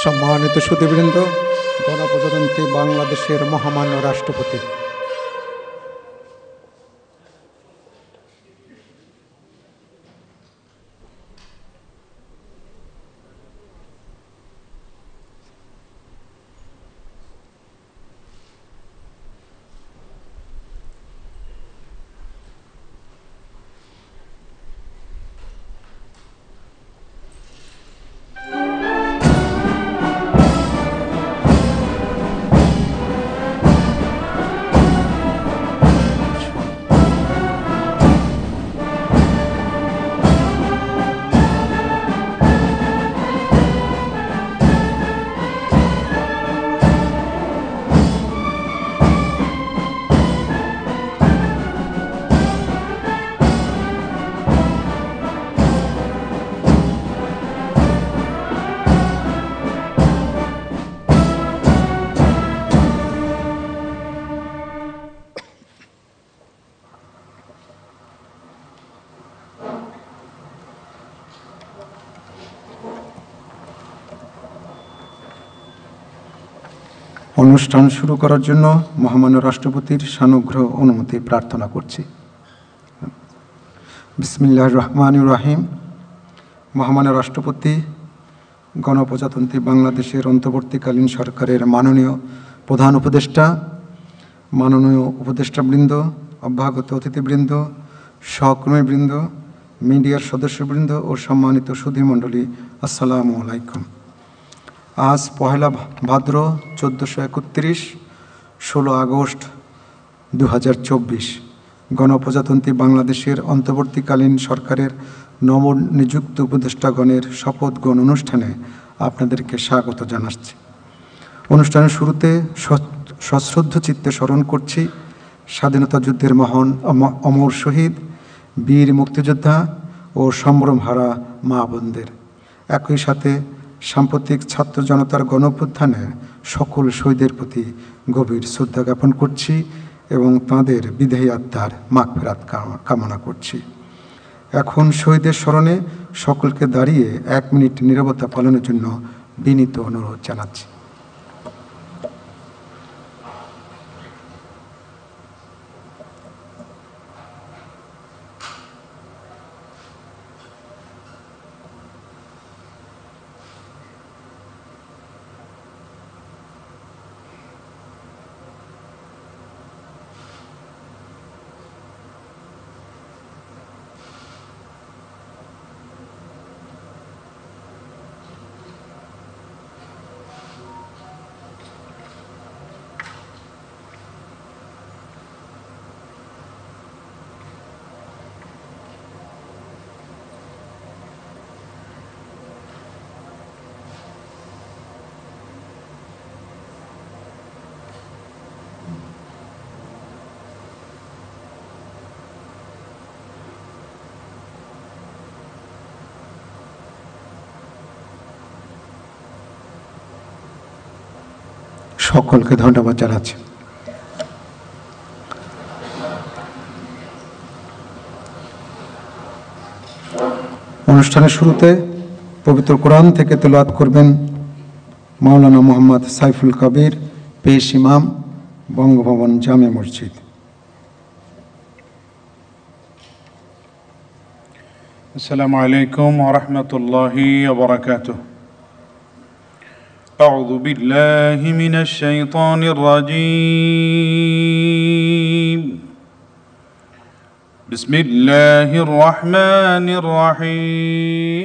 সম্মানিত সুধীবৃন্দ, গণপ্রজাতন্ত্রী বাংলাদেশের মহামান্য রাষ্ট্রপতি, অনুষ্ঠান শুরু করার জন্য মহামান্য রাষ্ট্রপতির সানুগ্রহ অনুমতি প্রার্থনা করছি। বিসমিল্লাহির রহমানির রহিম। মহামান্য রাষ্ট্রপতি, গণপ্রজাতন্ত্রী বাংলাদেশের অন্তর্বর্তীকালীন সরকারের মাননীয় প্রধান উপদেষ্টা, মাননীয় উপদেষ্টাবৃন্দ, অভ্যাগত অতিথিবৃন্দ, সহকর্মীবৃন্দ, মিডিয়ার সদস্যবৃন্দ ও সম্মানিত সুধীমণ্ডলী, আসসালামু আলাইকুম। আজ পহেলা ভাদ্র 1431, 16 আগস্ট 2024 গণপ্রজাতন্ত্রী বাংলাদেশের অন্তর্বর্তীকালীন সরকারের নবনিযুক্ত উপদেষ্টাগণের শপথ গ্রহণ অনুষ্ঠানে আপনাদেরকে স্বাগত জানাচ্ছি। অনুষ্ঠানের শুরুতে সশ্রদ্ধ চিত্তে স্মরণ করছি স্বাধীনতা যুদ্ধের মহান অমর শহীদ, বীর মুক্তিযোদ্ধা ও সম্ভ্রমহারা মা বোনদের। একই সাথে সাম্প্রতিক ছাত্র জনতার গণঅভ্যুত্থানে সকল শহীদের প্রতি গভীর শ্রদ্ধা জ্ঞাপন করছি এবং তাঁদের বিদেহী আত্মার মাগফিরাত কামনা করছি। এখন শহীদের স্মরণে সকলকে দাঁড়িয়ে 1 মিনিট নীরবতা পালনের জন্য বিনীত অনুরোধ জানাচ্ছি। সকলকে ধন্যবাদ জানাচ্ছি। অনুষ্ঠানের শুরুতে পবিত্র কোরআন থেকে তেলাওয়াত করবেন মাওলানা মোহাম্মদ সাইফুল কবির, পেশ ইমাম, বঙ্গভবন জামে মসজিদ। আসসালামু আলাইকুম ওয়া রাহমাতুল্লাহি ওয়া বারাকাতুহু। أعوذ بالله من الشيطان الرجيم. بسم الله الرحمن الرحيم.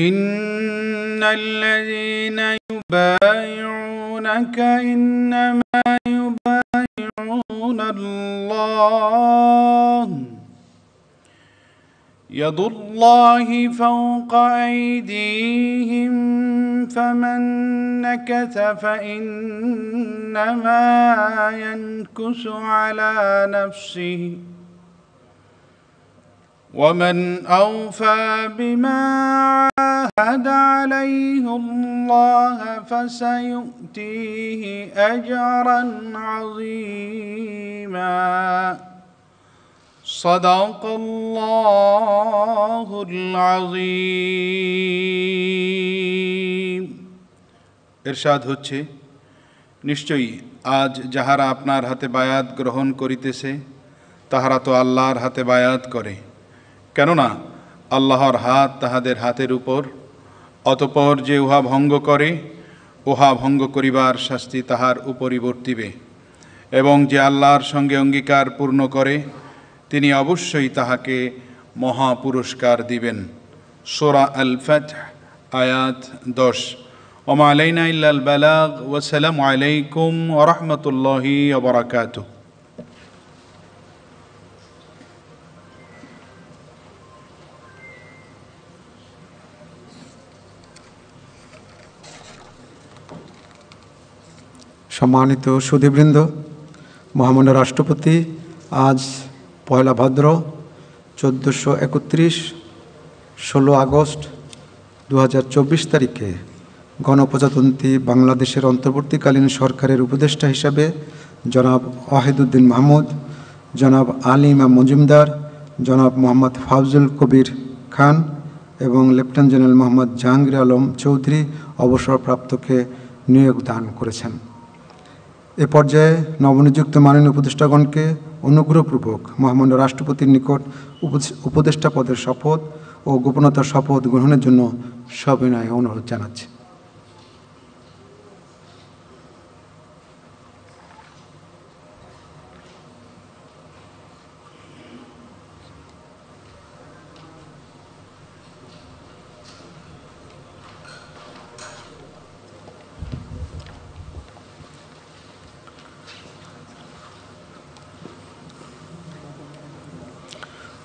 إن الذين يبايعونك إنما يبايعون الله يد الله فوق أيديهم فمن نكث فإنما ينكث على نفسه ومن أوفى بما عاهد عليه الله فسيؤتيه أجرا عظيما. সাদাকাল্লাহুল আযীম। ইরশাদ হচ্ছে, নিশ্চয়ই আজ যাহারা আপনার হাতে বায়াত গ্রহণ করিতেছে তাহারা তো আল্লাহর হাতে বায়াত করে, কেননা আল্লাহর হাত তাহাদের হাতের উপর। অতঃপর যে উহা ভঙ্গ করে, উহা ভঙ্গ করিবার শাস্তি তাহার উপরই বর্তিবে, এবং যে আল্লাহর সঙ্গে অঙ্গীকার পূর্ণ করে তিনি অবশ্যই তাহাকে মহা পুরস্কার দিবেন। সূরা আল ফাতহ আয়াত 10। ওমা আলাইনা ইল্লাল বালাগ ওয়া সালামু আলাইকুম ওয়া রাহমাতুল্লাহি ওয়া বারাকাতুহু। সম্মানিত সুধীবৃন্দ, মহামান্য রাষ্ট্রপতি আজ 1 ভাদ্র 1431 16 আগস্ট 2024 তারিখে গণপ্রজাতন্ত্রী বাংলাদেশের অন্তর্বর্তীকালীন সরকারের উপদেষ্টা হিসাবে জনাব ওয়াহিদুদ্দিন মাহমুদ, জনাব আলী ইমাম মজুমদার, জনাব মোহাম্মদ ফাউজুল কবির খান এবং লেফটেন্যান্ট জেনারেল মোহাম্মদ জাহাঙ্গীর আলম চৌধুরী অবসরপ্রাপ্তকে নিয়োগ দান করেছেন। এ পর্যায়ে নবনিযুক্ত মাননীয় উপদেষ্টাগণকে অনুগ্রহপূর্বক মহামান্য রাষ্ট্রপতির নিকট উপদেষ্টা পদের শপথ ও গোপনতার শপথ গ্রহণের জন্য সবিনয়ে অনুরোধ জানাচ্ছি।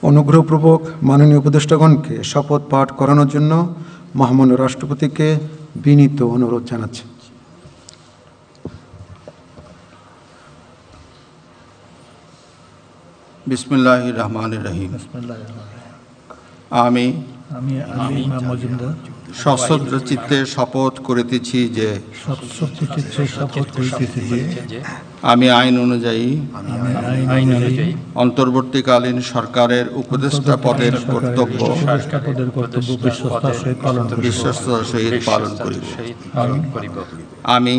অনুগ্রহপূর্বক মাননীয় উপদেষ্টাগণকে শপথ পাঠ করানোর জন্য মহামান্য রাষ্ট্রপতিকে বিনীত অনুরোধ জানাচ্ছি। বিসমিল্লাহির রহমানির রহিম। আমি আলী ইমাম মজুমদার সশ্রদ্ধ চিত্তে শপথ করিতেছি যে আমি আইন অনুযায়ী অন্তর্বর্তীকালীন সরকারের উপদেষ্টা পদের কর্তব্য বিশ্বস্ততার সহিত পালন করিব। আমি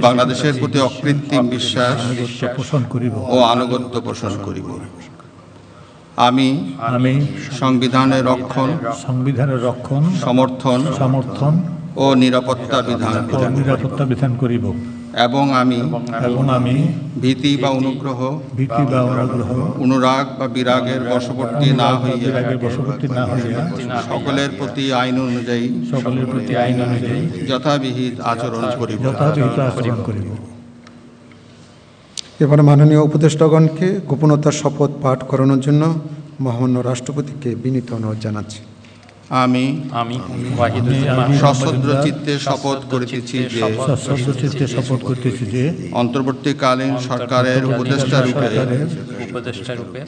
বাংলাদেশের প্রতি অকৃত্রিম বিশ্বাস ও আনুগত্য পোষণ করিব। আমি সংবিধানের রক্ষণ সমর্থন ও নিরাপত্তা বিধান করিব এবং আমি ভীতি বা অনুগ্রহ অনুরাগ বা বিরাগের বশবর্তী না হইয়া সকলের প্রতি আইন অনুযায়ী যথাবিহিত আচরণ করিব। এবারে মাননীয় উপদেষ্টাগণকে গোপনতার শপথ পাঠ করানোর জন্য মহামান্য রাষ্ট্রপতিকে বিনীত অনুরোধ জানাচ্ছি। আমি সশ্রদ্ধ চিত্তে শপথ করিতেছি যে অন্তর্বর্তীকালীন সরকারের উপদেষ্টা রূপে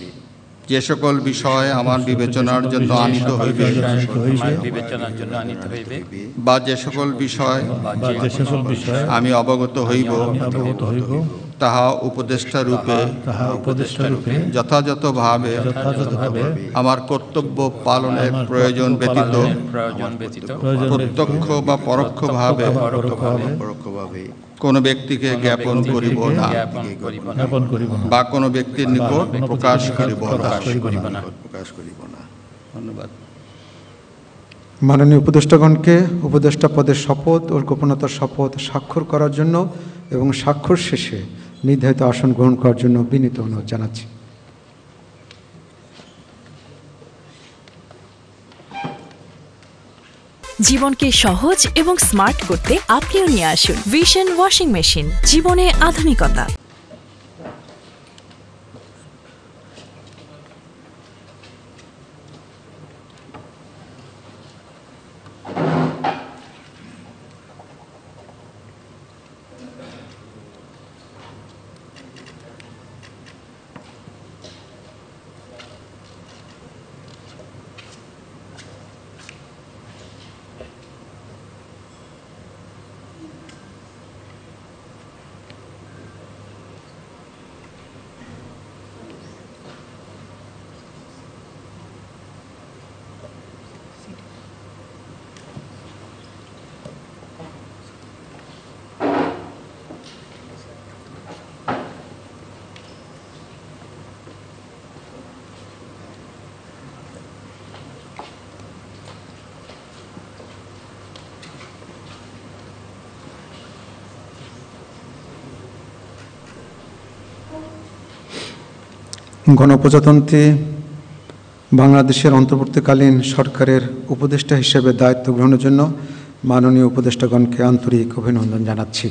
যে সকল বিষয় আমার বিবেচনার জন্য আনিত হইবে বা যে সকল বিষয় আমি অবগত হইব তাহা উপদেষ্টা রূপে যথাযথভাবে আমার কর্তব্য পালনের প্রয়োজন ব্যতীত প্রত্যক্ষ বা পরোক্ষভাবে কোনো ব্যক্তিকে জ্ঞাপন করিব না বা কোনো ব্যক্তির নিকট প্রকাশ করিব না। ধন্যবাদ। মাননীয় উপদেষ্টাগণকে উপদেষ্টা পদের শপথ ও গোপনতার শপথ স্বাক্ষর করার জন্য এবং স্বাক্ষর শেষে নির্ধারিত আসন গ্রহণ করার জন্য বিনীত অনুরোধ জানাচ্ছি। জীবনকে সহজ এবং স্মার্ট করতে আপনিও নিয়ে আসুন ভিশন ওয়াশিং মেশিন, জীবনে আধুনিকতা। গণপ্রজাতন্ত্রী বাংলাদেশের অন্তর্বর্তীকালীন সরকারের উপদেষ্টা হিসেবে দায়িত্ব গ্রহণের জন্য মাননীয় উপদেষ্টাগণকে আন্তরিক অভিনন্দন জানাচ্ছি।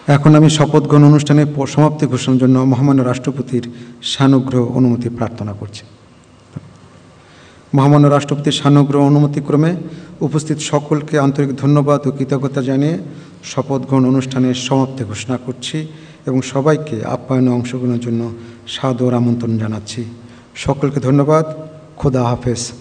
এখন আমি শপথ গ্রহণ অনুষ্ঠানের সমাপ্তি ঘোষণার জন্য মহামান্য রাষ্ট্রপতির সানুগ্রহ অনুমতি প্রার্থনা করছি। মহামান্য রাষ্ট্রপতির সানুগ্রহ অনুমতিক্রমে উপস্থিত সকলকে আন্তরিক ধন্যবাদ ও কৃতজ্ঞতা জানিয়ে শপথ গ্রহণ অনুষ্ঠানের সমাপ্তি ঘোষণা করছি এবং সবাইকে আপ্যায়নে অংশগ্রহণের জন্য সাদর আমন্ত্রণ জানাচ্ছি। সকলকে ধন্যবাদ। খোদা হাফেজ।